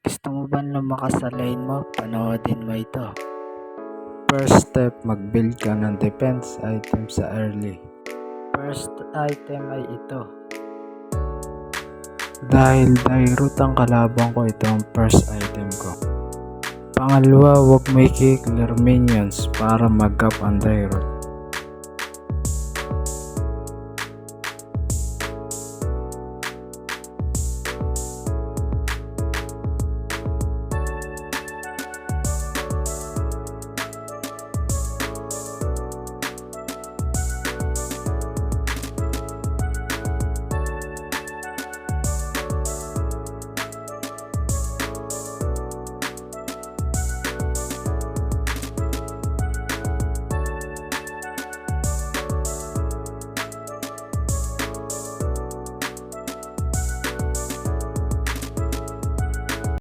Gusto mo ba lumakas sa lane mo? Panoodin mo ito. First step, mag-build ka ng defense item sa early. First item ay ito. Dahil Dairut ang kalaban ko, ito ang first item ko. Pangalawa, huwag may clear minions para mag-up ang Dairut.